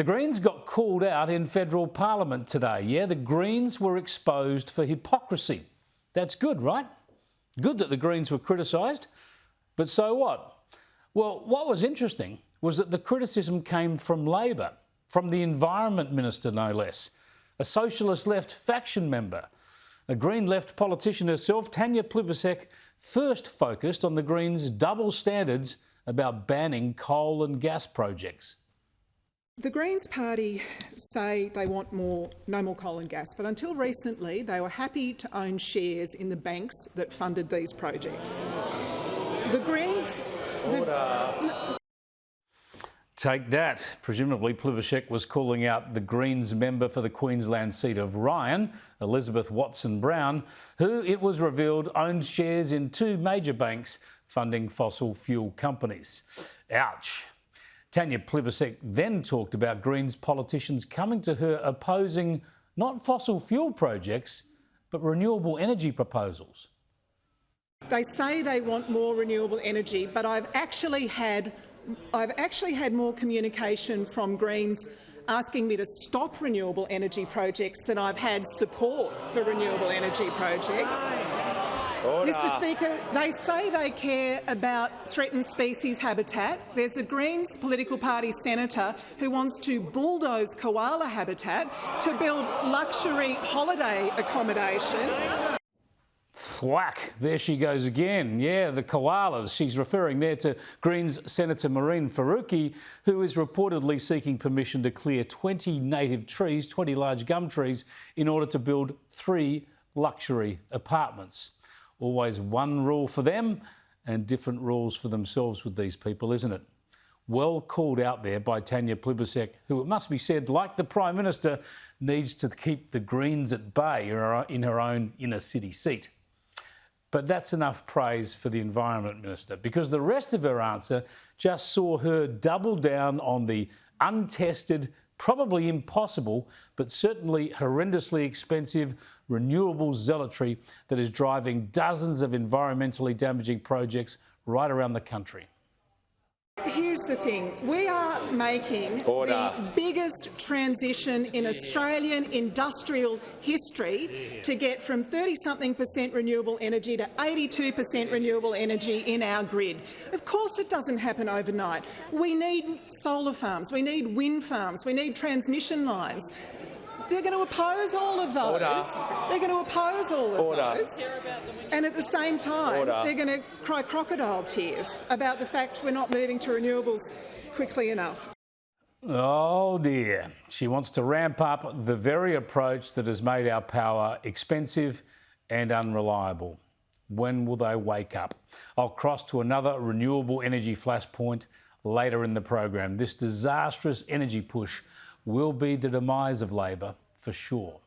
The Greens got called out in federal parliament today. Yeah, the Greens were exposed for hypocrisy. That's good, right? Good that the Greens were criticised. But so what? Well, what was interesting was that the criticism came from Labor, from the Environment Minister no less, a socialist left faction member. A Green left politician herself, Tanya Plibersek, first focused on the Greens' double standards about banning coal and gas projects. The Greens party say they want no more coal and gas, but until recently they were happy to own shares in the banks that funded these projects. The Greens... Take that. Presumably Plibersek was calling out the Greens member for the Queensland seat of Ryan, Elizabeth Watson-Brown, who, it was revealed, owned shares in two major banks funding fossil fuel companies. Ouch. Tanya Plibersek then talked about Greens politicians coming to her opposing not fossil fuel projects, but renewable energy proposals. They say they want more renewable energy, but I've actually had more communication from Greens asking me to stop renewable energy projects than I've had support for renewable energy projects. Order. Mr Speaker, they say they care about threatened species habitat. There's a Greens political party senator who wants to bulldoze koala habitat to build luxury holiday accommodation. Thwack, there she goes again. Yeah, the koalas. She's referring there to Greens Senator Maureen, who is reportedly seeking permission to clear 20 native trees, 20 large gum trees, in order to build 3 luxury apartments. Always one rule for them and different rules for themselves with these people, isn't it? Well called out there by Tanya Plibersek, who, it must be said, like the Prime Minister, needs to keep the Greens at bay in her own inner city seat. But that's enough praise for the Environment Minister, because the rest of her answer just saw her double down on the untested, probably impossible, but certainly horrendously expensive renewable zealotry that is driving dozens of environmentally damaging projects right around the country. Here's the thing. We are making the biggest transition in Australian industrial history to get from 30-something% renewable energy to 82% renewable energy in our grid. Of course it doesn't happen overnight. We need solar farms, we need wind farms, we need transmission lines. They're going to oppose all of those. They're going to oppose all of those. And at the same time, they're going to cry crocodile tears about the fact we're not moving to renewables quickly enough. Oh dear. She wants to ramp up the very approach that has made our power expensive and unreliable. When will they wake up? I'll cross to another renewable energy flashpoint later in the program. This disastrous energy push will be the demise of Labor for sure.